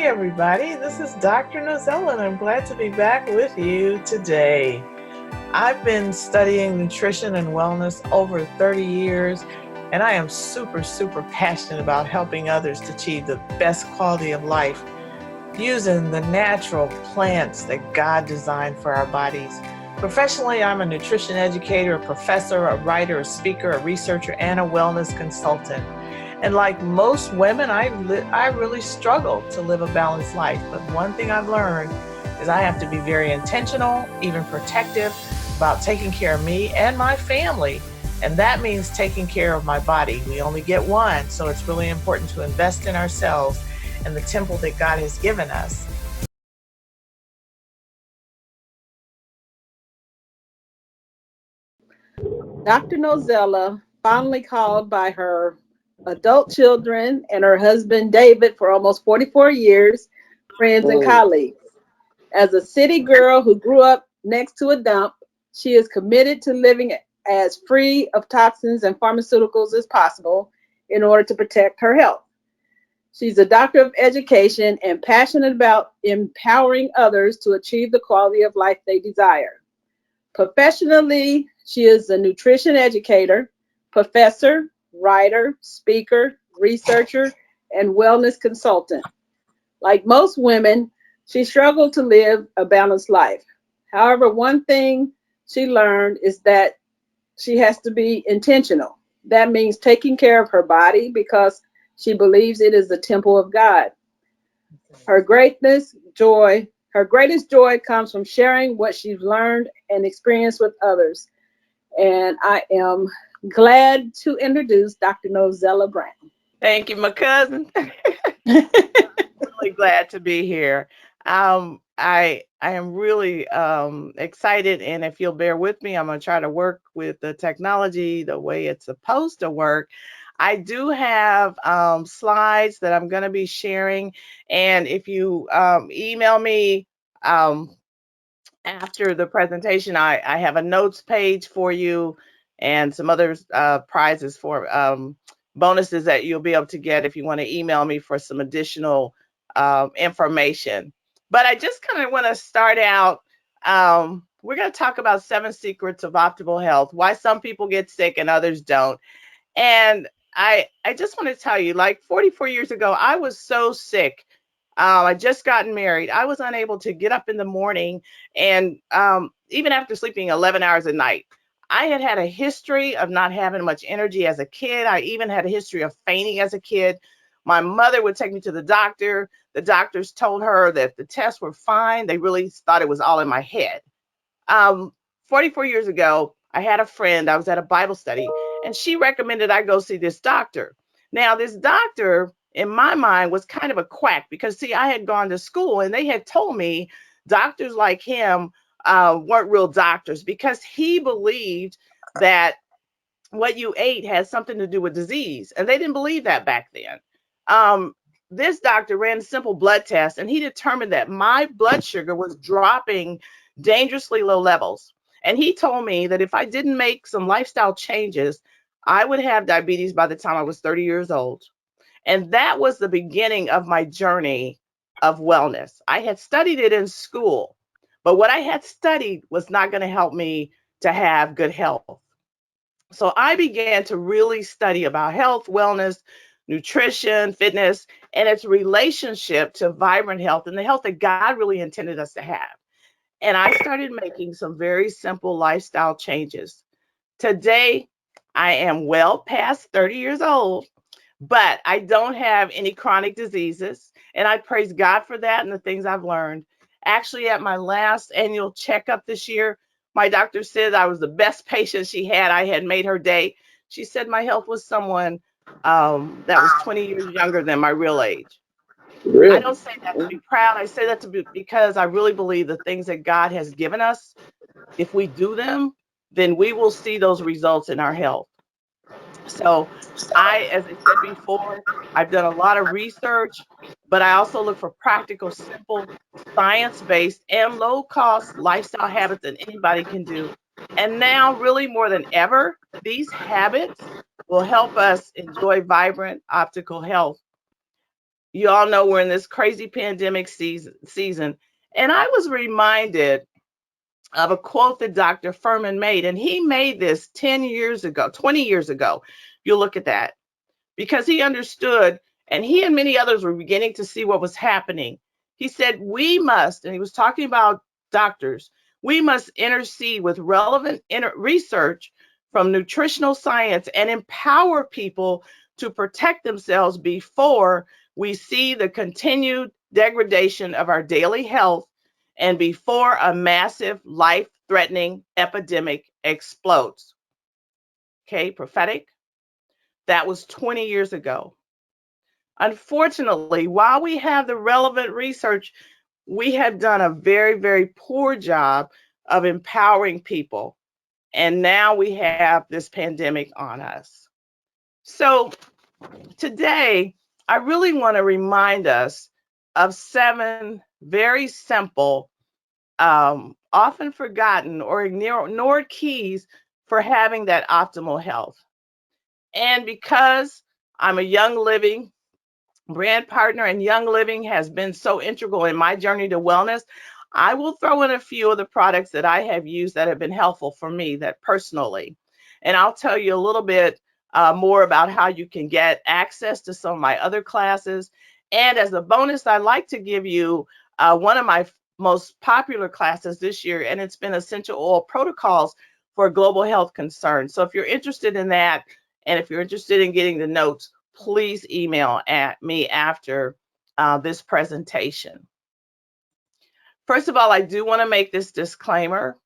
everybody. This is Dr. Nozella, and I'm glad to be back with you today. I've been studying nutrition and wellness over 30 years, and I am super passionate about helping others to achieve the best quality of life using the natural plants that God designed for our bodies. Professionally, I'm a nutrition educator, a professor, a writer, a speaker, a researcher, and a wellness consultant. And like most women, I really struggle to live a balanced life. But one thing I've learned is I have to be very intentional, even protective about taking care of me and my family. And that means taking care of my body. We only get one, so it's really important to invest in ourselves and the temple that God has given us. Dr. Nozella, fondly called by her adult children and her husband David for almost 44 years, friends and colleagues. As a city girl who grew up next to a dump, she is committed to living as free of toxins and pharmaceuticals as possible in order to protect her health. She's a doctor of education and passionate about empowering others to achieve the quality of life they desire. Professionally, she is a nutrition educator, professor, writer, speaker, researcher, and wellness consultant. Like most women, she struggled to live a balanced life. However, one thing she learned is that she has to be intentional. That means taking care of her body because she believes it is the temple of God. Her greatness, joy, her greatest joy comes from sharing what she's learned and experienced with others. And I am glad to introduce Dr. Nozella Brown. Thank you, my cousin. Really glad to be here. I am really excited, and if you'll bear with me, I'm going to try to work with the technology the way it's supposed to work. I do have slides that I'm going to be sharing, and if you email me um, after the presentation, I have a notes page for you and some other prizes for bonuses that you'll be able to get if you want to email me for some additional information. But I just kind of want to start out. We're going to talk about 7 secrets of optimal health, why some people get sick and others don't. And I just want to tell you, like 44 years ago, I was so sick. I just gotten married. I was unable to get up in the morning, and even after sleeping 11 hours a night, I had had a history of not having much energy as a kid. I even had a history of fainting as a kid. My mother would take me to the doctor. The doctors told her that the tests were fine. They really thought it was all in my head. Um, 44 years ago, I had a friend, I was at a Bible study, and she recommended I go see this doctor. Now, this doctor, in my mind, was kind of a quack because, see, I had gone to school and they had told me doctors like him weren't real doctors because he believed that what you ate had something to do with disease. And they didn't believe that back then. Um, this doctor ran a simple blood test and he determined that my blood sugar was dropping dangerously low levels. And he told me that if I didn't make some lifestyle changes, I would have diabetes by the time I was 30 years old. And that was the beginning of my journey of wellness. I had studied it in school, but what I had studied was not going to help me to have good health. So I began to really study about health, wellness, nutrition, fitness, and its relationship to vibrant health and the health that God really intended us to have. And I started making some very simple lifestyle changes. Today, I am well past 30 years old, but I don't have any chronic diseases. And I praise God for that and the things I've learned. Actually, at my last annual checkup this year, my doctor said I was the best patient she had. I had made her day. She said my health was someone that was 20 years younger than my real age. I Really? don't say that to be proud. I say that to be because I really believe the things that God has given us, if we do them, then we will see those results in our health. So as I said before, I've done a lot of research, but I also look for practical, simple, science-based, and low-cost lifestyle habits that anybody can do. And now, really more than ever, these habits will help us enjoy vibrant optical health. You all know we're in this crazy pandemic season. And I was reminded of a quote that Dr. Furman made, and he made this 10 years ago, 20 years ago. You look at that, because he understood, and he and many others were beginning to see what was happening. He said, we must, and he was talking about doctors, we must intercede with relevant research from nutritional science and empower people to protect themselves before we see the continued degradation of our daily health and before a massive life-threatening epidemic explodes. Okay, prophetic. That was 20 years ago. Unfortunately, while we have the relevant research, we have done a very, very poor job of empowering people. And now we have this pandemic on us. So today, I really want to remind us of 7 very simple, often forgotten or ignored keys for having that optimal health. And because I'm a Young Living brand partner, and Young Living has been so integral in my journey to wellness, I will throw in a few of the products that I have used that have been helpful for me, that personally. And I'll tell you a little bit more about how you can get access to some of my other classes. And as a bonus, I'd like to give you one of my most popular classes this year, and it's been Essential Oil Protocols for Global Health Concerns. So if you're interested in that, and if you're interested in getting the notes, please email at me after this presentation. First of all, I do want to make this disclaimer.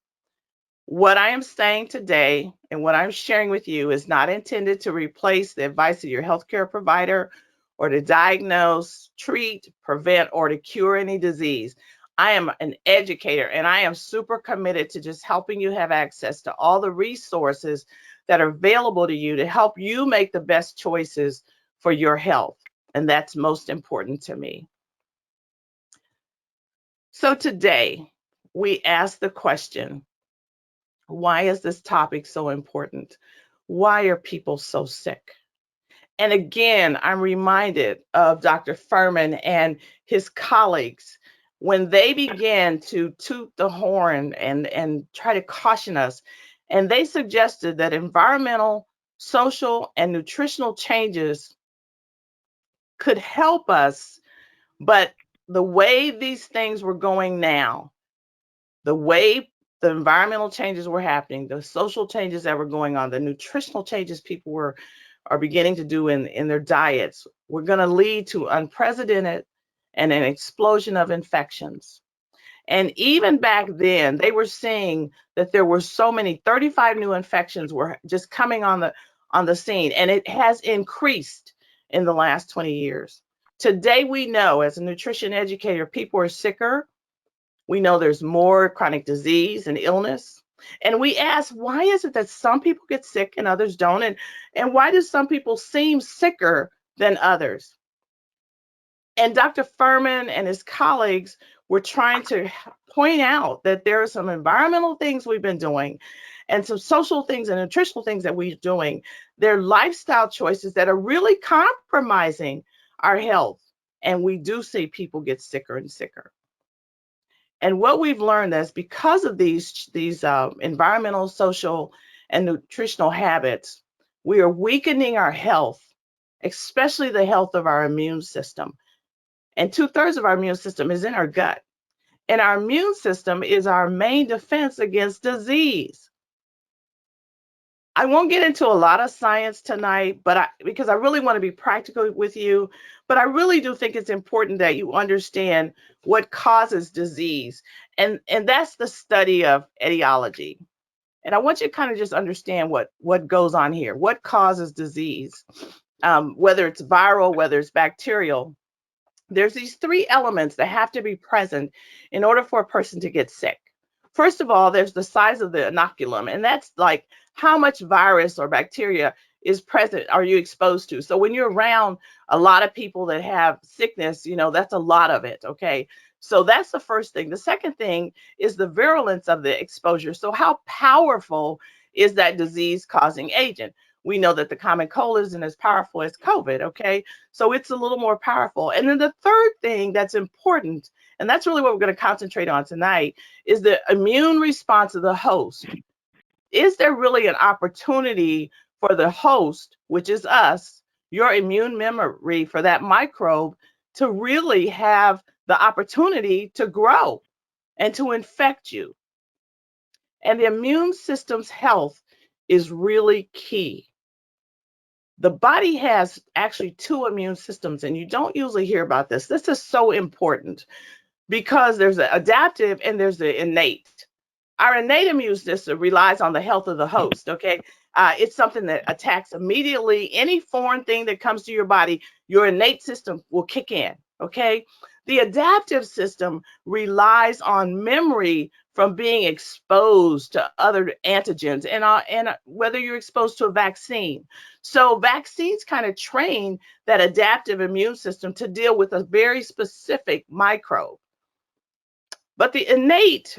What I am saying today and what I'm sharing with you is not intended to replace the advice of your healthcare provider or to diagnose, treat, prevent, or to cure any disease. I am an educator, and I am super committed to just helping you have access to all the resources that are available to you to help you make the best choices for your health. And that's most important to me. So today, we ask the question, why is this topic so important? Why are people so sick? And again, I'm reminded of Dr. Furman and his colleagues when they began to toot the horn and try to caution us. And they suggested that environmental, social, and nutritional changes could help us, but the way these things were going now, the way the environmental changes were happening, the social changes that were going on, the nutritional changes people are beginning to do in their diets, were going to lead to unprecedented and an explosion of infections. And even back then, they were seeing that there were so many, 35 new infections were just coming on the scene, and it has increased in the last 20 years. Today, we know as a nutrition educator, people are sicker. We know there's more chronic disease and illness. And we ask, why is it that some people get sick and others don't? And why do some people seem sicker than others? And Dr. Furman and his colleagues were trying to point out that there are some environmental things we've been doing and some social things and nutritional things that we're doing. They're lifestyle choices that are really compromising our health. And we do see people get sicker and sicker. And what we've learned is because of these environmental, social, and nutritional habits, we are weakening our health, especially the health of our immune system. And 2/3 of our immune system is in our gut. And our immune system is our main defense against disease. I won't get into a lot of science tonight, but because I really want to be practical with you, but I really do think it's important that you understand what causes disease. And that's the study of etiology. And I want you to kind of just understand what goes on here, what causes disease, whether it's viral, whether it's bacterial. There's these 3 elements that have to be present in order for a person to get sick. First of all, there's the size of the inoculum, and that's like how much virus or bacteria is present, are you exposed to? So when you're around a lot of people that have sickness, that's a lot of it, okay? So that's the first thing. The second thing is the virulence of the exposure. So how powerful is that disease causing agent? we know that the common cold isn't as powerful as COVID, okay? So it's a little more powerful. And then the third thing that's important, and that's really what we're going to concentrate on tonight, is the immune response of the host. Is there really an opportunity for the host, which is us, your immune memory for that microbe to really have the opportunity to grow and to infect you? And the immune system's health is really key. The body has actually two immune systems, and you don't usually hear about this. This is so important because there's an adaptive and there's the innate. Our innate immune system relies on the health of the host, okay? It's something that attacks immediately any foreign thing that comes to your body. Your innate system will kick in, okay? The adaptive system relies on memory from being exposed to other antigens and whether you're exposed to a vaccine. So vaccines kind of train that adaptive immune system to deal with a very specific microbe. But the innate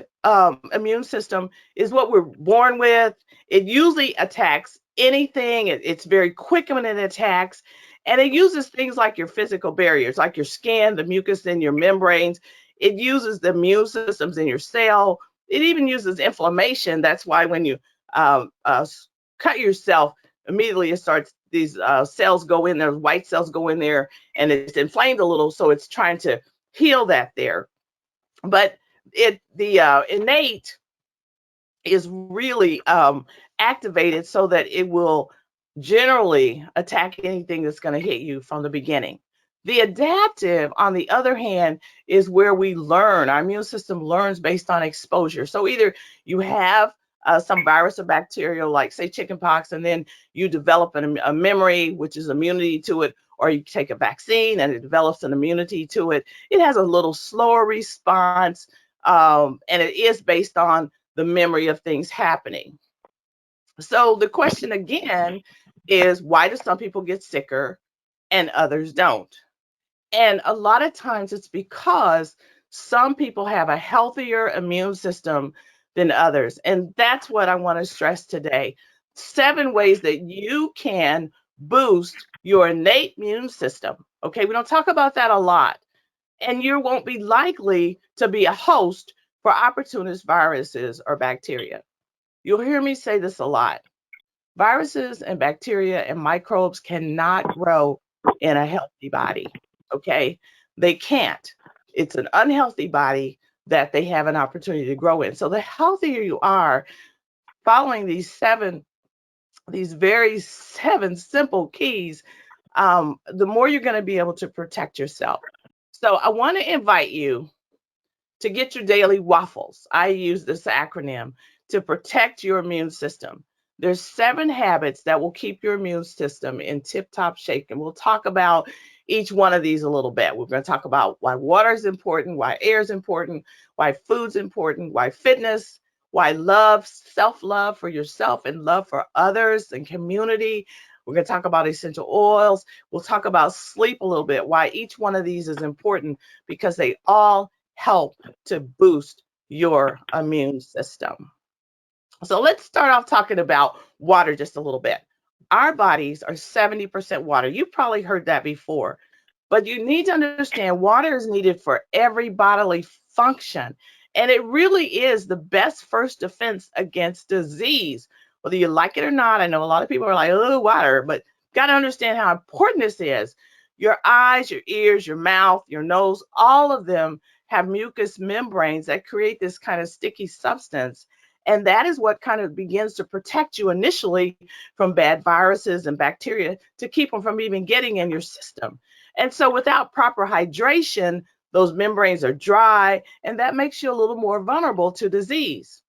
immune system is what we're born with. It usually attacks anything. It's very quick when it attacks. And it uses things like your physical barriers, like your skin, the mucus in your membranes. It uses the immune systems in your cell. It even uses inflammation. That's why when you cut yourself, immediately it starts, these cells go in there, white cells go in there, and it's inflamed a little. So it's trying to heal that there. But the innate is really activated so that it will generally attack anything that's going to hit you from the beginning. The adaptive, on the other hand, is where we learn. Our immune system learns based on exposure. So either you have some virus or bacteria, like say chickenpox, and then you develop a memory, which is immunity to it, or you take a vaccine and it develops an immunity to it. It has a little slower response, and it is based on the memory of things happening. So the question again is, why do some people get sicker and others don't? And a lot of times it's because some people have a healthier immune system than others. And that's what I want to stress today. 7 ways that you can boost your innate immune system. Okay, we don't talk about that a lot. And you won't be likely to be a host for opportunist viruses or bacteria. You'll hear me say this a lot. Viruses and bacteria and microbes cannot grow in a healthy body. Okay? They can't. It's an unhealthy body that they have an opportunity to grow in. So the healthier you are, following these very 7 simple keys, the more you're going to be able to protect yourself. So I want to invite you to get your daily waffles. I use this acronym to protect your immune system. There's 7 habits that will keep your immune system in tip-top shape. And we'll talk about each one of these a little bit. We're going to talk about why water is important, why air is important, why food's important, why fitness, why love, self-love for yourself and love for others and community. We're going to talk about essential oils. We'll talk about sleep a little bit, why each one of these is important, because they all help to boost your immune system. So let's start off talking about water just a little bit. Our bodies are 70% water. You've probably heard that before, but you need to understand water is needed for every bodily function. And it really is the best first defense against disease, whether you like it or not. I know a lot of people are like, oh, water, but you got to understand how important this is. Your eyes, your ears, your mouth, your nose, all of them have mucous membranes that create this kind of sticky substance. And that is what kind of begins to protect you initially from bad viruses and bacteria to keep them from even getting in your system. And so without proper hydration, those membranes are dry, and that makes you a little more vulnerable to disease.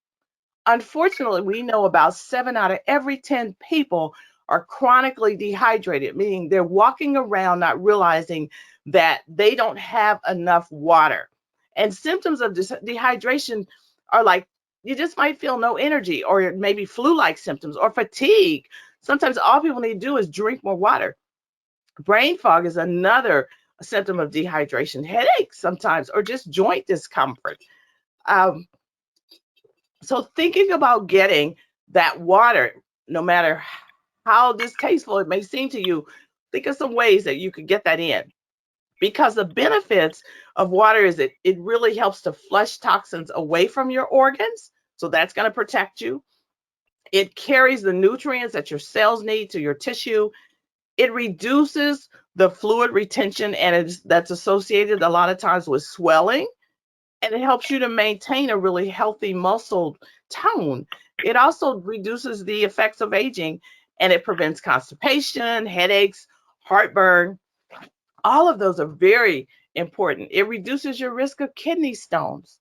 Unfortunately, we know about 7 out of every 10 people are chronically dehydrated, meaning they're walking around not realizing that they don't have enough water. And symptoms of dehydration are like, you just might feel no energy, or maybe flu-like symptoms, or fatigue. Sometimes all people need to do is drink more water. Brain fog is another symptom of dehydration, headaches sometimes, or just joint discomfort. Um, so thinking about getting that water, no matter how distasteful it may seem to you, think of some ways that you could get that in. Because the benefits of water is it really helps to flush toxins away from your organs. So that's going to protect you. It carries the nutrients that your cells need to your tissue. It reduces the fluid retention that's associated a lot of times with swelling, and it helps you to maintain a really healthy muscle tone. It also reduces the effects of aging, and it prevents constipation, headaches, heartburn. All of those are very important. It reduces your risk of kidney stones.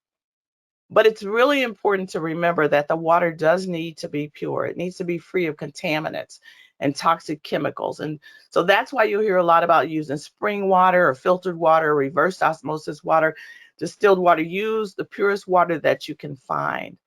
But it's really important to remember that the water does need to be pure. It needs to be free of contaminants and toxic chemicals. And so that's why you'll hear a lot about using spring water or filtered water or reverse osmosis water, distilled water. Use the purest water that you can find.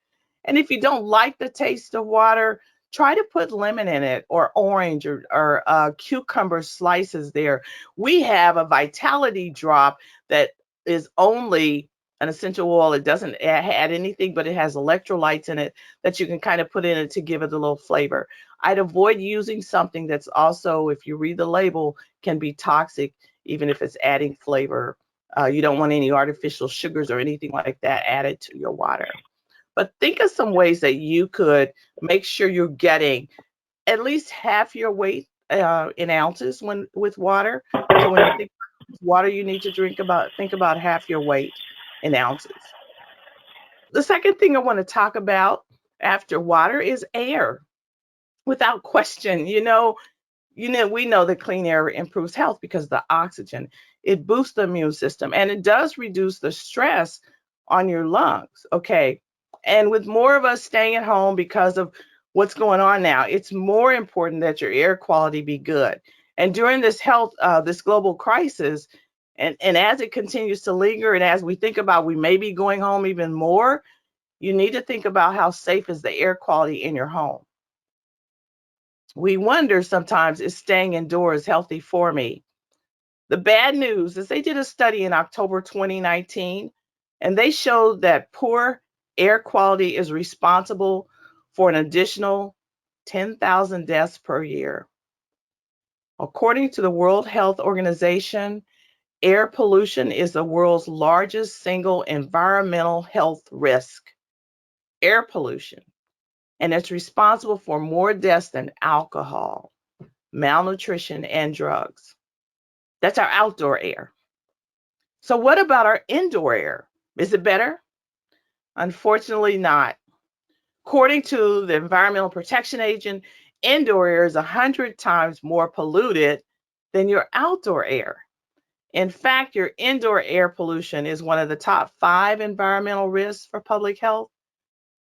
And if you don't like the taste of water, try to put lemon in it or orange or cucumber slices there. We have a vitality drop that is only an essential oil. It doesn't add anything, but it has electrolytes in it that you can kind of put in it to give it a little flavor. I'd avoid using something that's also, if you read the label, can be toxic, even if it's adding flavor. You don't want any artificial sugars or anything like that added to your water. But think of some ways that you could make sure you're getting at least half your weight in ounces when with water. So when you think about water you need to think about half your weight in ounces. The second thing I want to talk about after water is air. Without question, we know that clean air improves health because of the oxygen. It boosts the immune system and it does reduce the stress on your lungs. Okay. And with more of us staying at home because of what's going on now, it's more important that your air quality be good. And during this global crisis, and as it continues to linger, and as we think about we may be going home even more, you need to think about how safe is the air quality in your home. We wonder sometimes, is staying indoors healthy for me? The bad news is they did a study in October 2019, and they showed that poor air quality is responsible for an additional 10,000 deaths per year. According to the World Health Organization, air pollution is the world's largest single environmental health risk. Air pollution. And it's responsible for more deaths than alcohol, malnutrition, and drugs. That's our outdoor air. So, what about our indoor air? Is it better? Unfortunately, not. According to the Environmental Protection Agency, indoor air is 100 times more polluted than your outdoor air. In fact, your indoor air pollution is one of the top 5 environmental risks for public health.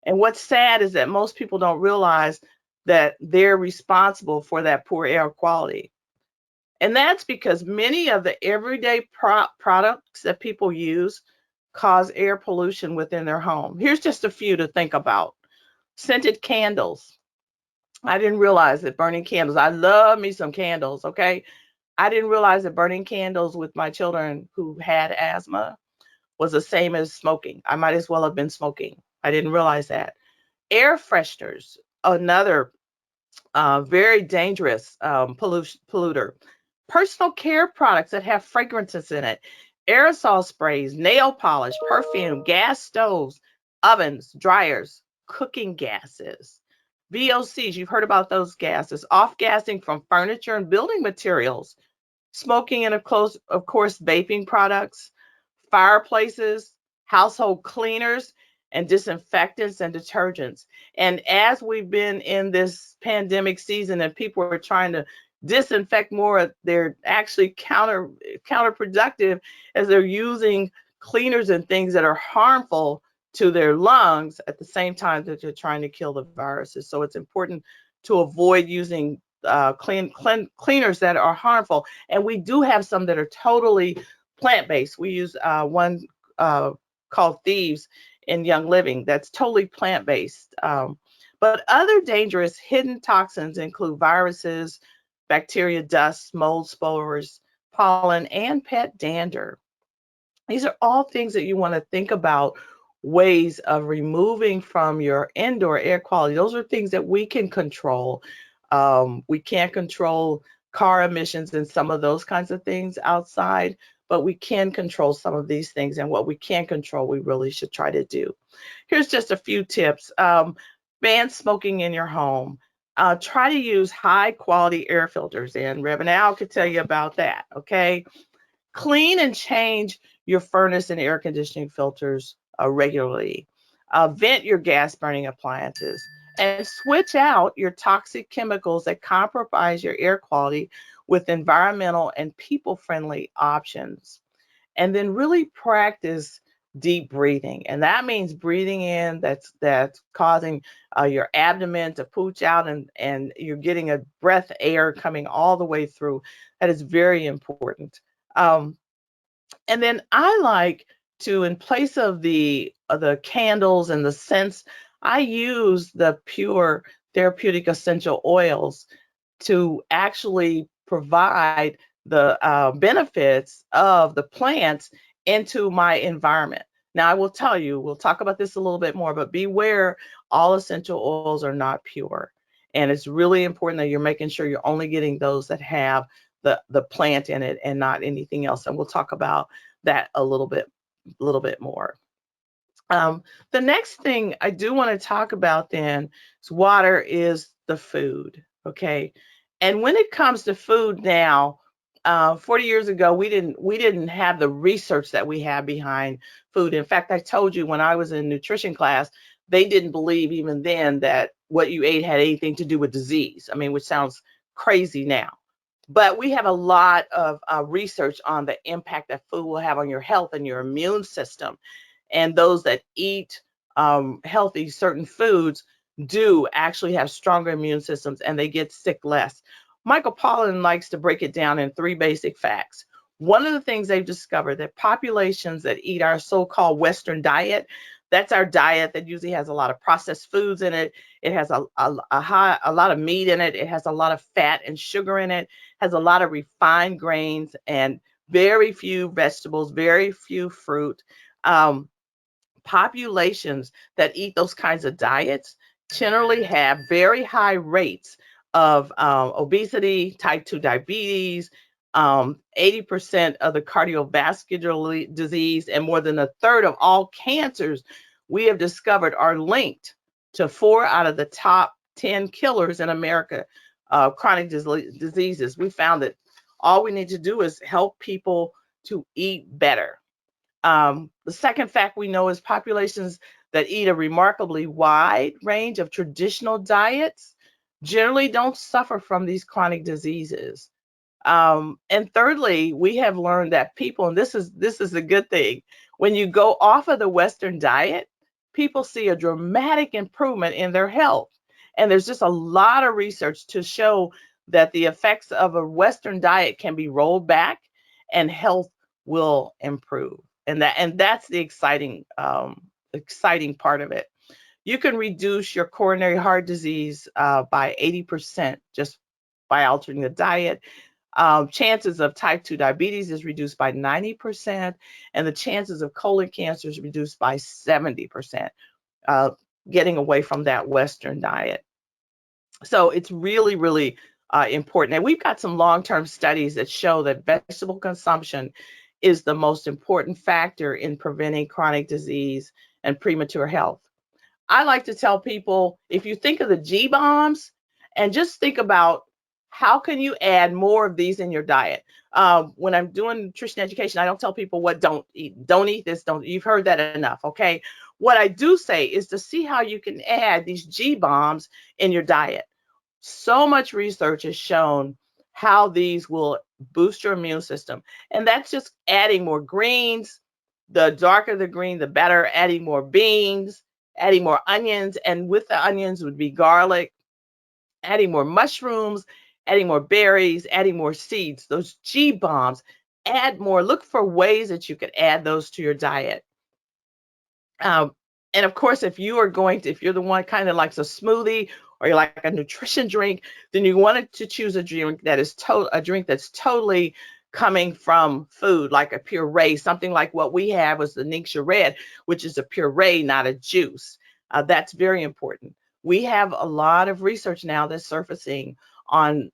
And what's sad is that most people don't realize that they're responsible for that poor air quality. And that's because many of the everyday products that people use cause air pollution within their home. Here's just a few to think about. Scented candles. I didn't realize that burning candles, I love me some candles, okay? I didn't realize that burning candles with my children who had asthma was the same as smoking. I might as well have been smoking. I didn't realize that. Air fresheners, another very dangerous polluter. Personal care products that have fragrances in it, aerosol sprays, nail polish, perfume, gas stoves, ovens, dryers, cooking gases. VOCs, you've heard about those gases, off gassing from furniture and building materials, smoking and of course, vaping products, fireplaces, household cleaners, and disinfectants and detergents. And as we've been in this pandemic season and people are trying to disinfect more, they're actually counterproductive as they're using cleaners and things that are harmful to their lungs at the same time that they're trying to kill the viruses. So it's important to avoid using cleaners that are harmful. And we do have some that are totally plant-based. We use one called Thieves in Young Living that's totally plant-based. But other dangerous hidden toxins include viruses, bacteria, dust, mold spores, pollen, and pet dander. These are all things that you want to think about, ways of removing from your indoor air quality. Those are things that we can control. We can't control car emissions and some of those kinds of things outside, but we can control some of these things. And what we can't control, we really should try to do. Here's just a few tips. Ban smoking in your home. Try to use high quality air filters, and Reverend Al could tell you about that. Okay. Clean and change your furnace and air conditioning filters regularly. Vent your gas burning appliances and switch out your toxic chemicals that compromise your air quality with environmental and people friendly options. And then really practice deep breathing, and that means breathing in that's causing your abdomen to pooch out, and you're getting a breath air coming all the way through. That is very important. um, and then I like to, in place of the candles and the scents, I use the pure therapeutic essential oils to actually provide the benefits of the plants into my environment. Now, I will tell you, we'll talk about this a little bit more, but beware, all essential oils are not pure. And it's really important that you're making sure you're only getting those that have the plant in it and not anything else. And we'll talk about that a little bit more. Um, the next thing I do want to talk about then is water is the food. Okay. And when it comes to food now, 40 years ago, we didn't have the research that we have behind food. In fact, I told you when I was in nutrition class, they didn't believe even then that what you ate had anything to do with disease. I mean, which sounds crazy now. But we have a lot of research on the impact that food will have on your health and your immune system. And those that eat healthy, certain foods do actually have stronger immune systems and they get sick less. Michael Pollan likes to break it down in three basic facts. One of the things they've discovered that populations that eat our so-called Western diet, that's our diet that usually has a lot of processed foods in it. It has a lot of meat in it. It has a lot of fat and sugar in it. Has a lot of refined grains and very few vegetables, very few fruit. Um, Populations that eat those kinds of diets generally have very high rates of obesity, type 2 diabetes, 80% of the cardiovascular disease, and more than a third of all cancers we have discovered are linked to four out of the top 10 killers in America, chronic diseases. We found that all we need to do is help people to eat better. The second fact we know is populations that eat a remarkably wide range of traditional diets generally don't suffer from these chronic diseases. And thirdly, we have learned that people, and this is a good thing, when you go off of the Western diet, people see a dramatic improvement in their health. And there's just a lot of research to show that the effects of a Western diet can be rolled back and health will improve. And that's the exciting part of it. You can reduce your coronary heart disease by 80% just by altering the diet. Chances of type 2 diabetes is reduced by 90%, and the chances of colon cancer is reduced by 70%, uh, getting away from that Western diet. So it's really, really important. And we've got some long-term studies that show that vegetable consumption is the most important factor in preventing chronic disease and premature health. I like to tell people, if you think of the G bombs and just think about how can you add more of these in your diet. When I'm doing nutrition education, I don't tell people what don't eat. Don't eat this. Don't. You've heard that enough. Okay. What I do say is to see how you can add these G bombs in your diet. So much research has shown how these will boost your immune system. And that's just adding more greens. The darker the green, the better. Adding more beans, adding more onions. And with the onions would be garlic, adding more mushrooms, adding more berries, adding more seeds. Those G bombs, add more. Look for ways that you could add those to your diet. Um, and of course, if you're the one kind of likes a smoothie or you like a nutrition drink, then you wanted to choose a drink a drink that's totally coming from food, like a puree, something like what we have was the Ningxia Red, which is a puree, not a juice. That's very important. We have a lot of research now that's surfacing on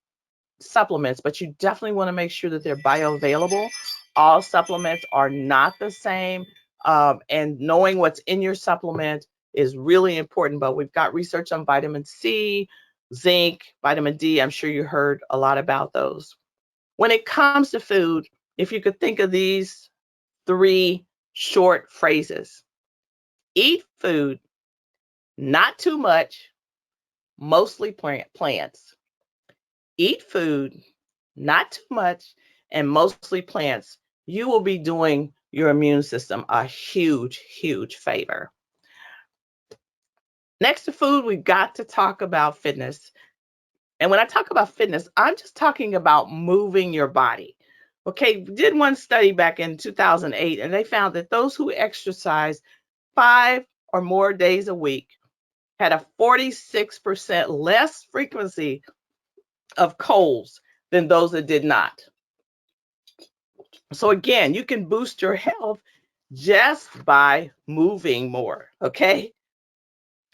supplements, but you definitely want to make sure that they're bioavailable. All supplements are not the same, and knowing what's in your supplement is really important. But we've got research on vitamin C, zinc, vitamin D. I'm sure you heard a lot about those. When it comes to food, if you could think of these three short phrases: eat food, not too much, mostly plants. Eat food, not too much, and mostly plants. You will be doing your immune system a huge, huge favor. Next to food, we've got to talk about fitness. And when I talk about fitness, I'm just talking about moving your body. Okay, we did one study back in 2008, and they found that those who exercise 5 or more days a week had a 46% less frequency of colds than those that did not. So again, you can boost your health just by moving more, okay?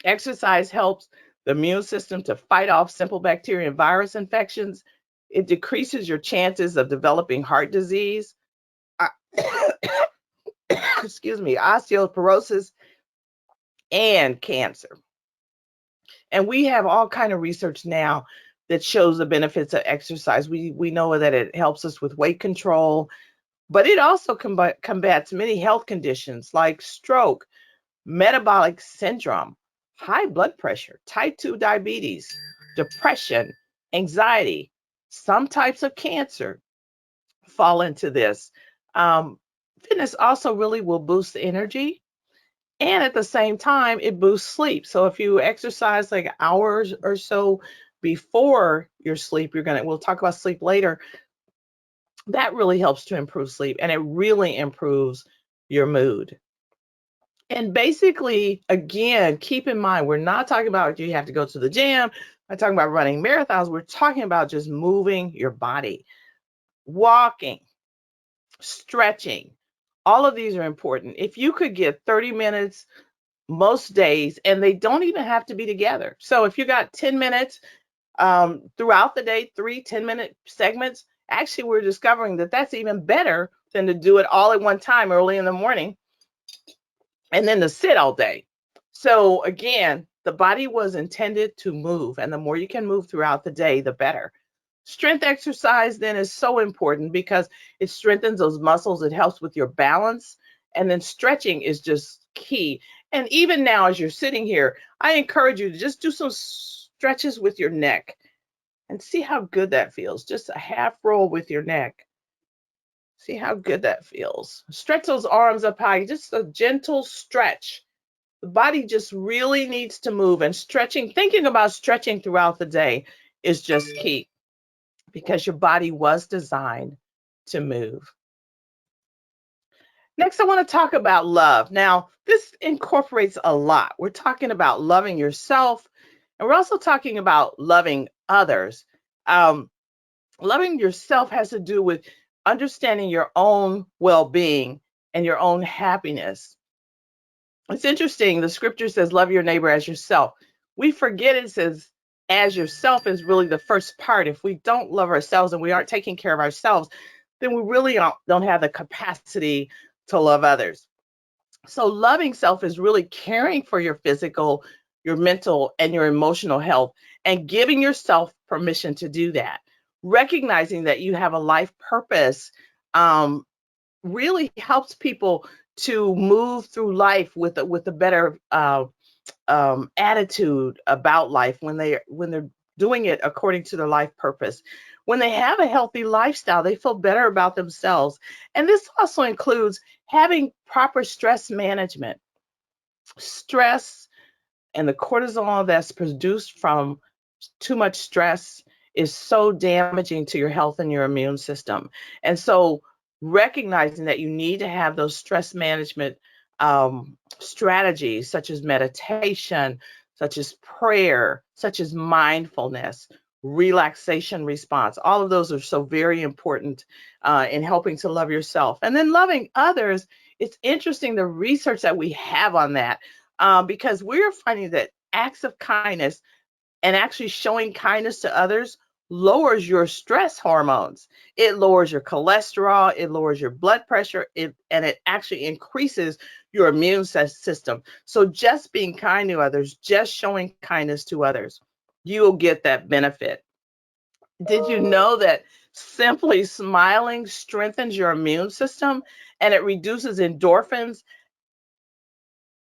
Exercise helps the immune system to fight off simple bacteria and virus infections. It decreases your chances of developing heart disease, uh, excuse me, osteoporosis, and cancer. And we have all kind of research now that shows the benefits of exercise. We know that it helps us with weight control, but it also combats many health conditions like stroke, metabolic syndrome, high blood pressure, type 2 diabetes, depression, anxiety. Some types of cancer fall into this. Um, Fitness also really will boost energy, and at the same time, it boosts sleep. So if you exercise like hours or so before your sleep, we'll talk about sleep later. That really helps to improve sleep, and it really improves your mood. And basically, again, keep in mind, we're not talking about you have to go to the gym. We're not talking about running marathons. We're talking about just moving your body, walking, stretching. All of these are important. If you could get 30 minutes most days, and they don't even have to be together. So if you got 10 minutes throughout the day, 3 10-minute segments, actually, we're discovering that that's even better than to do it all at one time early in the morning and then to sit all day. So again, the body was intended to move, and the more you can move throughout the day, the better. Strength exercise then is so important because it strengthens those muscles. It helps with your balance. And then stretching is just key. And even now, as you're sitting here, I encourage you to just do some stretches with your neck and see how good that feels. Just a half roll with your neck. See how good that feels. Stretch those arms up high, just a gentle stretch. The body just really needs to move, and stretching, thinking about stretching throughout the day is just key because your body was designed to move. Next, I want to talk about love. Now, this incorporates a lot. We're talking about loving yourself, and we're also talking about loving others. Um, Loving yourself has to do with understanding your own well-being and your own happiness. It's interesting. The scripture says, love your neighbor as yourself. We forget it says, as yourself is really the first part. If we don't love ourselves and we aren't taking care of ourselves, then we really don't have the capacity to love others. So loving self is really caring for your physical, your mental, and your emotional health, and giving yourself permission to do that. Recognizing that you have a life purpose um, really helps people to move through life with a better attitude about life when they're doing it according to their life purpose. When they have a healthy lifestyle, they feel better about themselves. And this also includes having proper stress management. Stress and the cortisol that's produced from too much stress is so damaging to your health and your immune system. And so recognizing that you need to have those stress management strategies, such as meditation, such as prayer, such as mindfulness, relaxation response, all of those are so very important in helping to love yourself. And then loving others, it's interesting the research that we have on that because we're finding that acts of kindness and actually showing kindness to others lowers your stress hormones. It lowers your cholesterol, it lowers your blood pressure, and it actually increases your immune system. So just being kind to others, just showing kindness to others, you'll get that benefit. Did you know that simply smiling strengthens your immune system and it reduces endorphins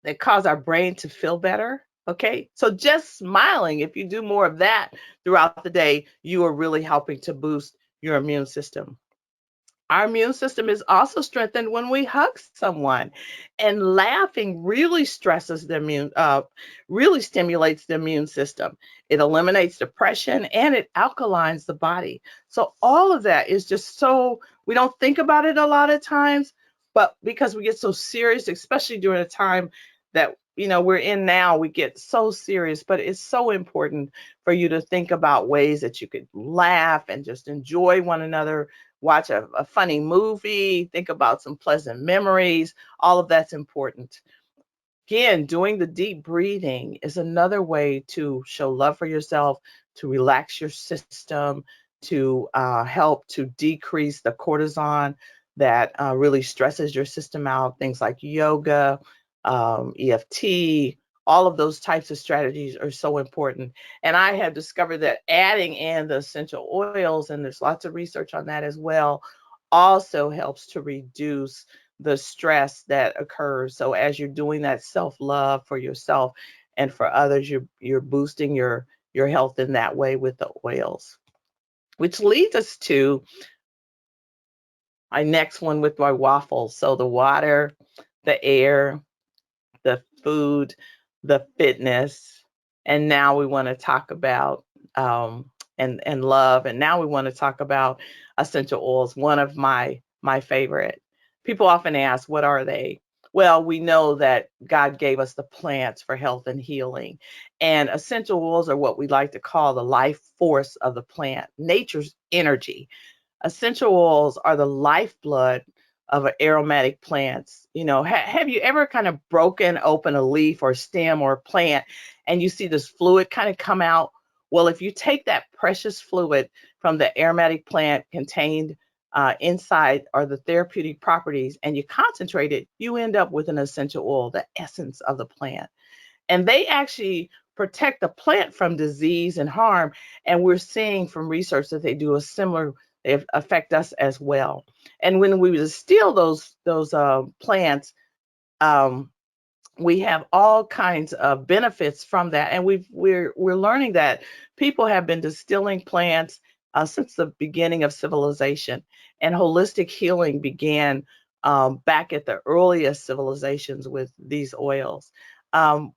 that cause our brain to feel better? Okay, so just smiling, if you do more of that throughout the day, you are really helping to boost your immune system. Our immune system is also strengthened when we hug someone, and laughing really stresses the really stimulates the immune system. It eliminates depression and it alkalines the body. So all of that is just so we don't think about it a lot of times, but because we get so serious, especially during a time that we're in now, we get so serious. But it's so important for you to think about ways that you could laugh and just enjoy one another, watch a funny movie, think about some pleasant memories. All of that's important. Again, doing the deep breathing is another way to show love for yourself, to relax your system, to help to decrease the cortisol that really stresses your system out. Things like yoga, EFT, all of those types of strategies are so important. And I have discovered that adding in the essential oils, and there's lots of research on that as well, also helps to reduce the stress that occurs. So as you're doing that self-love for yourself and for others, you're boosting your health in that way with the oils. Which leads us to my next one with my waffles. So the water, the air, the food, the fitness, and now we want to talk about and love, and now we want to talk about essential oils. One of my favorite. People often ask, what are they? Well, we know that God gave us the plants for health and healing, and essential oils are what we like to call the life force of the plant, nature's energy. Essential oils are the lifeblood of aromatic plants. Have you ever kind of broken open a leaf or stem or plant and you see this fluid kind of come out? Well, if you take that precious fluid from the aromatic plant contained inside or the therapeutic properties and you concentrate it, you end up with an essential oil, the essence of the plant. And they actually protect the plant from disease and harm. And we're seeing from research that they do a similar, they affect us as well. And when we distill those plants, um, we have all kinds of benefits from that, and we're learning that people have been distilling plants since the beginning of civilization, and holistic healing began back at the earliest civilizations with these oils. Um,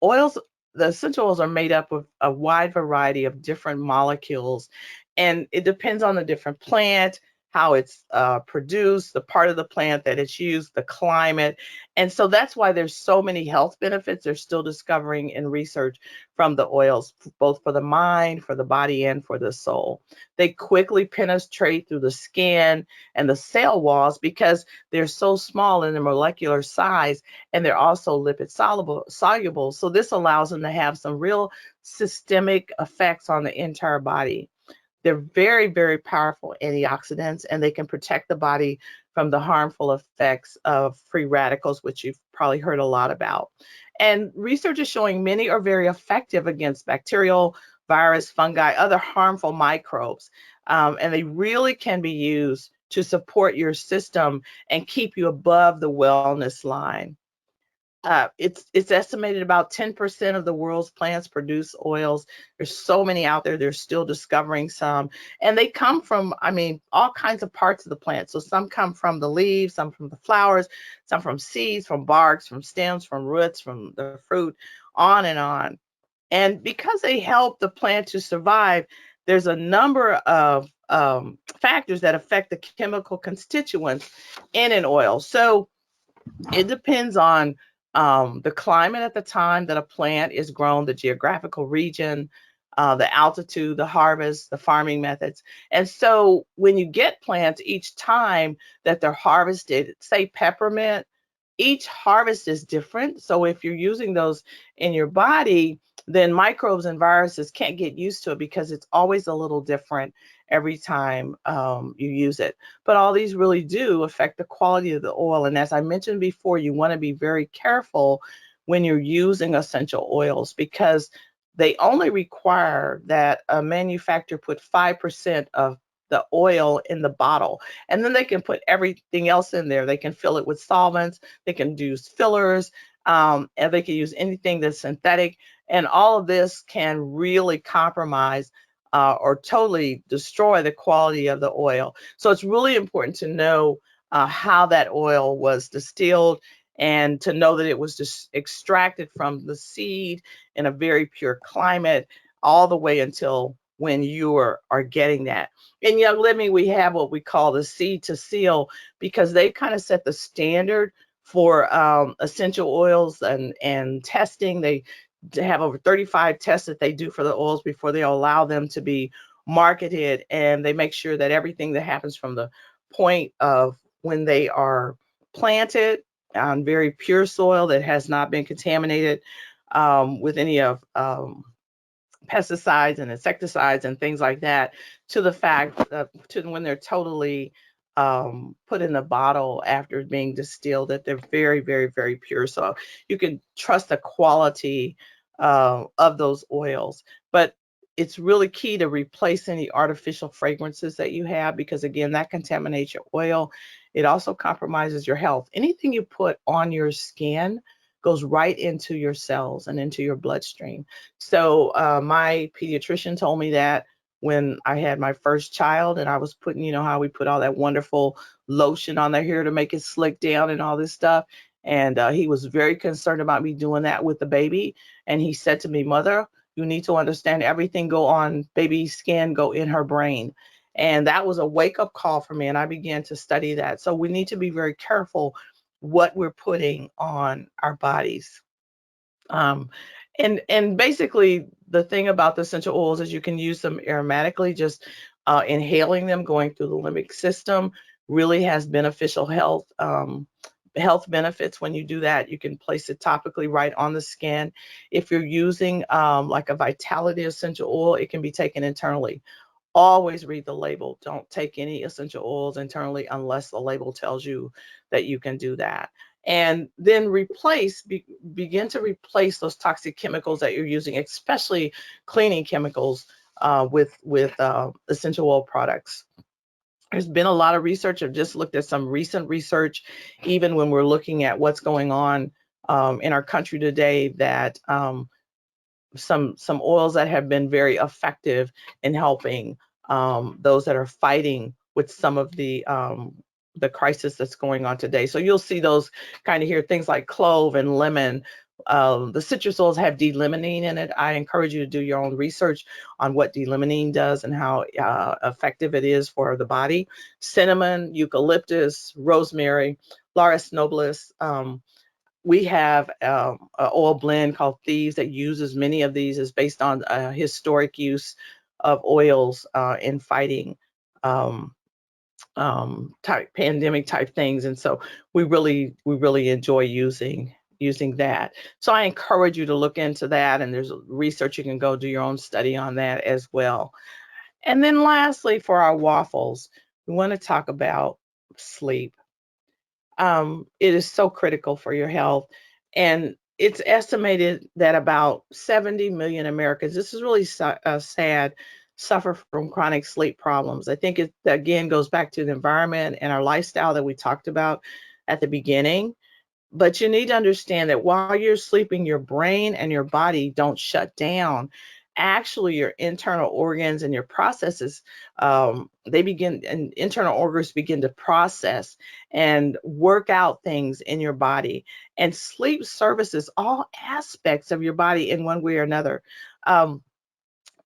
oils, the essential oils are made up of a wide variety of different molecules, and it depends on the different plant, how it's produced, the part of the plant that it's used, the climate. And so that's why there's so many health benefits they're still discovering in research from the oils, both for the mind, for the body, and for the soul. They quickly penetrate through the skin and the cell walls because they're so small in their molecular size, and they're also lipid soluble. So this allows them to have some real systemic effects on the entire body. They're very, very powerful antioxidants, and they can protect the body from the harmful effects of free radicals, which you've probably heard a lot about. And research is showing many are very effective against bacterial, virus, fungi, other harmful microbes. And they really can be used to support your system and keep you above the wellness line. It's estimated about 10% of the world's plants produce oils. There's so many out there. They're still discovering some, and they come from, I mean, all kinds of parts of the plant. So some come from the leaves, some from the flowers, some from seeds, from barks, from stems, from roots, from the fruit, on and on. And because they help the plant to survive, there's a number of factors that affect the chemical constituents in an oil. So it depends on the climate at the time that a plant is grown, the geographical region, the altitude, the harvest, the farming methods. And so when you get plants, each time that they're harvested, say peppermint, each harvest is different. So if you're using those in your body, then microbes and viruses can't get used to it because it's always a little different every time you use it. But all these really do affect the quality of the oil. And as I mentioned before, you want to be very careful when you're using essential oils because they only require that a manufacturer put 5% of the oil in the bottle, and then they can put everything else in there. They can fill it with solvents, they can use fillers, and they can use anything that's synthetic, and all of this can really compromise or totally destroy the quality of the oil. So it's really important to know how that oil was distilled and to know that it was just extracted from the seed in a very pure climate all the way until when you are getting that. In Young Living, we have what we call the seed to seal because they kind of set the standard for essential oils and testing. They have over 35 tests that they do for the oils before they allow them to be marketed, and they make sure that everything that happens from the point of when they are planted on very pure soil that has not been contaminated with any of pesticides and insecticides and things like that, to the fact to when they're totally put in a bottle after being distilled, that they're very, very, very pure. So you can trust the quality of those oils. But it's really key to replace any artificial fragrances that you have because, again, that contaminates your oil. It also compromises your health. Anything you put on your skin goes right into your cells and into your bloodstream. So my pediatrician told me that when I had my first child, and I was putting, you know, how we put all that wonderful lotion on their hair to make it slick down and all this stuff. And he was very concerned about me doing that with the baby. And he said to me, Mother, you need to understand everything go on baby's skin, go in her brain. And that was a wake up call for me. And I began to study that. So we need to be very careful what we're putting on our bodies. Um, and basically, the thing about the essential oils is you can use them aromatically, just inhaling them, going through the limbic system, really has beneficial health benefits when you do that. You can place it topically right on the skin. If you're using like a vitality essential oil, it can be taken internally. Always read the label. Don't take any essential oils internally unless the label tells you that you can do that. And then begin to replace those toxic chemicals that you're using, especially cleaning chemicals with essential oil products. There's been a lot of research. I've just looked at some recent research, even when we're looking at what's going on in our country today, that some oils that have been very effective in helping those that are fighting with some of the crisis that's going on today. So you'll see those kind of here, things like clove and lemon. The citrus oils have D-limonene in it. I encourage you to do your own research on what D-limonene does and how effective it is for the body. Cinnamon, eucalyptus, rosemary, Laurus nobilis. We have an oil blend called Thieves that uses many of these. Is based on historic use of oils in fighting um, type pandemic type things, and so we really enjoy using that. So I encourage you to look into that, and there's research you can go do your own study on that as well. And then lastly, for our waffles, we want to talk about sleep. It is so critical for your health. And it's estimated that about 70 million Americans, this is really sad, suffer from chronic sleep problems. I think it again goes back to the environment and our lifestyle that we talked about at the beginning. But you need to understand that while you're sleeping, your brain and your body don't shut down. Actually, your internal organs and your processes, they begin, and internal organs begin to process and work out things in your body. And sleep services all aspects of your body in one way or another. Um,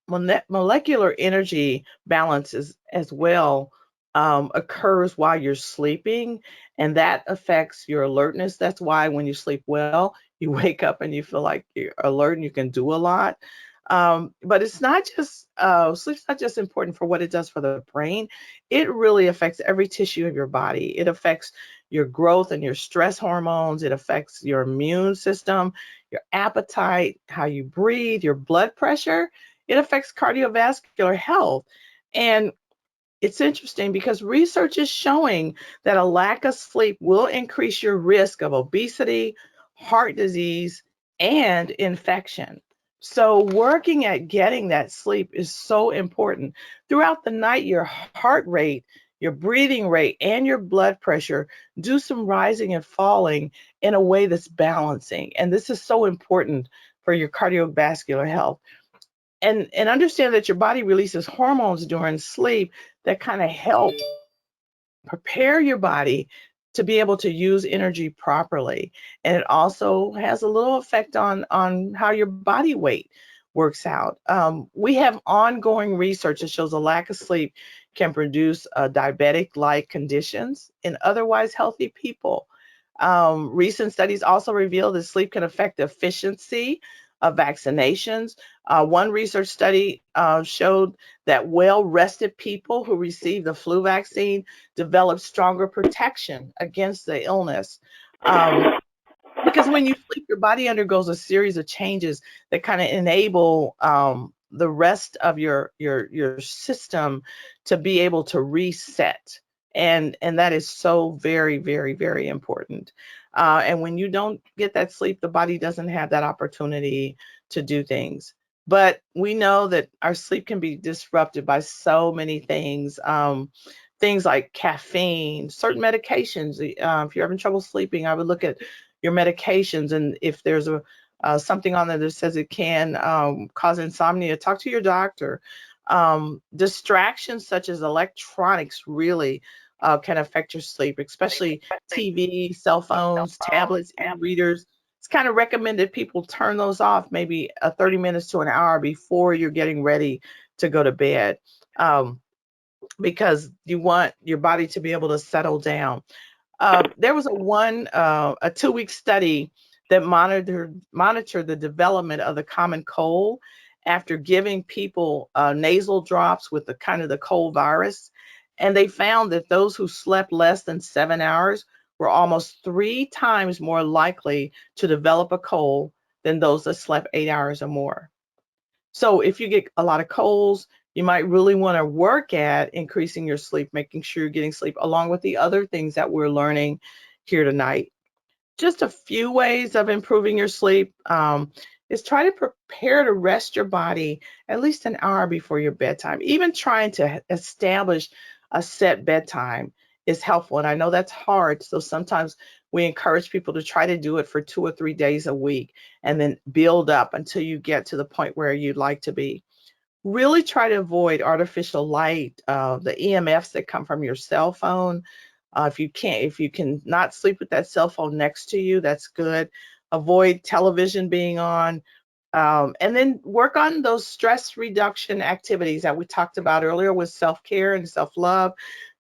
Molecular energy balance as well occurs while you're sleeping, and that affects your alertness. That's why when you sleep well, you wake up and you feel like you're alert and you can do a lot. But it's not just sleep's not just important for what it does for the brain. It really affects every tissue of your body. It affects your growth and your stress hormones. It affects your immune system, your appetite, how you breathe, your blood pressure. It affects cardiovascular health. And it's interesting because research is showing that a lack of sleep will increase your risk of obesity, heart disease, and infection. So, working at getting that sleep is so important. Throughout the night, your heart rate, your breathing rate, and your blood pressure do some rising and falling in a way that's balancing. And this is so important for your cardiovascular health. And understand that your body releases hormones during sleep that kind of help prepare your body to be able to use energy properly. And it also has a little effect on how your body weight works out. We have ongoing research that shows a lack of sleep can produce diabetic-like conditions in otherwise healthy people. Recent studies also reveal that sleep can affect the efficiency of vaccinations. One research study showed that well rested people who received the flu vaccine developed stronger protection against the illness. Because when you sleep, your body undergoes a series of changes that kind of enable the rest of your system to be able to reset, and that is so very very very important. And when you don't get that sleep, the body doesn't have that opportunity to do things. But we know that our sleep can be disrupted by so many things. Things like caffeine, certain medications. If you're having trouble sleeping, I would look at your medications, and if there's a something on there that says it can cause insomnia, talk to your doctor. Distractions such as electronics really can affect your sleep, especially TV, cell phones, tablets, e-readers. It's kind of recommended people turn those off maybe 30 minutes to an hour before you're getting ready to go to bed, because you want your body to be able to settle down. There was a 2-week study that monitored the development of the common cold after giving people nasal drops with the kind of the cold virus, and they found that those who slept less than 7 hours were almost 3 times more likely to develop a cold than those that slept 8 hours or more. So if you get a lot of colds, you might really want to work at increasing your sleep, making sure you're getting sleep, along with the other things that we're learning here tonight. Just a few ways of improving your sleep is try to prepare to rest your body at least an hour before your bedtime. Even trying to establish a set bedtime is helpful. And I know that's hard. So sometimes we encourage people to try to do it for 2 or 3 days a week and then build up until you get to the point where you'd like to be. Really try to avoid artificial light, the EMFs that come from your cell phone. If you can not sleep with that cell phone next to you, that's good. Avoid television being on, and then work on those stress reduction activities that we talked about earlier with self-care and self-love,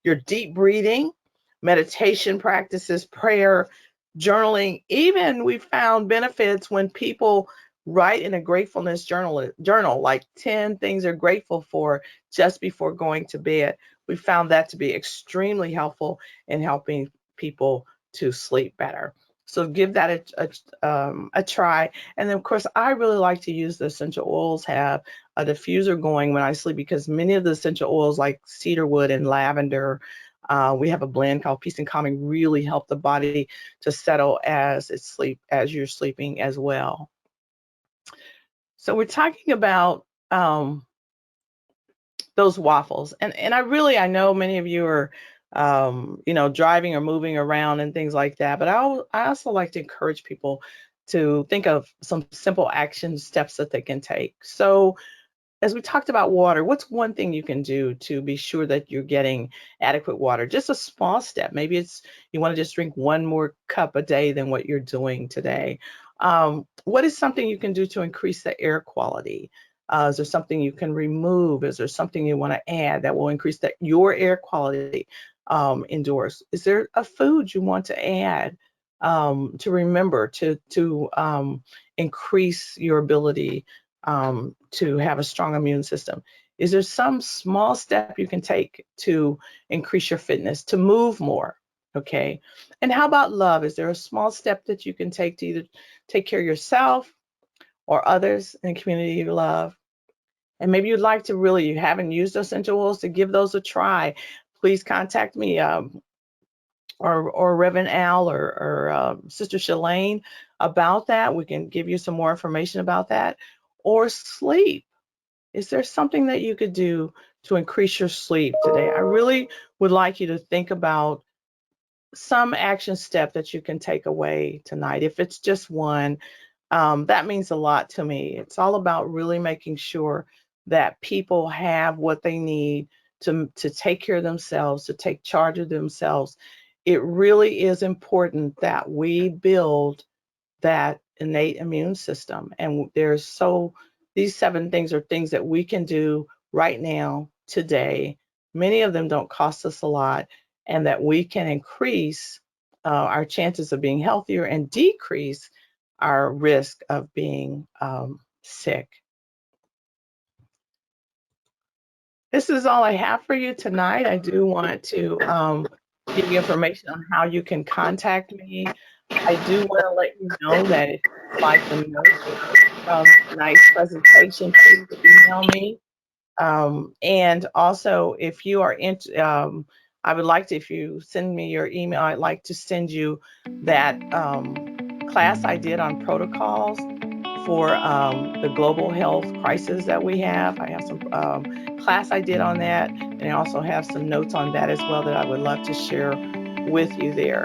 your deep breathing, meditation practices, prayer, journaling. Even we found benefits when people write in a gratefulness journal like 10 things they're grateful for just before going to bed. We found that to be extremely helpful in helping people to sleep better. So give that a try. And then, of course, I really like to use the essential oils, have a diffuser going when I sleep, because many of the essential oils like cedarwood and lavender, we have a blend called Peace and Calming, really help the body to settle as you're sleeping as well. So we're talking about those waffles, and I know many of you are driving or moving around and things like that, but I also like to encourage people to think of some simple action steps that they can take. So as we talked about water, what's one thing you can do to be sure that you're getting adequate water? Just a small step. Maybe it's you want to just drink one more cup a day than what you're doing today. What is something you can do to increase the air quality? Is there something you can remove? Is there something you want to add that will increase your air quality indoors? Is there a food you want to add to remember to increase your ability to have a strong immune system? Is there some small step you can take to increase your fitness, to move more? Okay. And how about love? Is there a small step that you can take to either take care of yourself or others in the community you love? And maybe you'd like to really, you haven't used essential oils, to give those a try. Please contact me, or Reverend Al, or Sister Shalane about that. We can give you some more information about that. Or sleep. Is there something that you could do to increase your sleep today? I really would like you to think about some action step that you can take away tonight. If it's just one, that means a lot to me. It's all about really making sure that people have what they need to take care of themselves, to take charge of themselves. It really is important that we build that innate immune system. And these 7 things are things that we can do right now, today. Many of them don't cost us a lot, and that we can increase our chances of being healthier and decrease our risk of being sick. This is all I have for you tonight. I do want to give you information on how you can contact me. I do want to let you know that if you'd like the notes from tonight's presentation, please email me. And also, if you are I would like to, if you send me your email, I'd like to send you that class I did on protocols for the global health crisis that we have. I have some class I did on that, and I also have some notes on that as well that I would love to share with you there.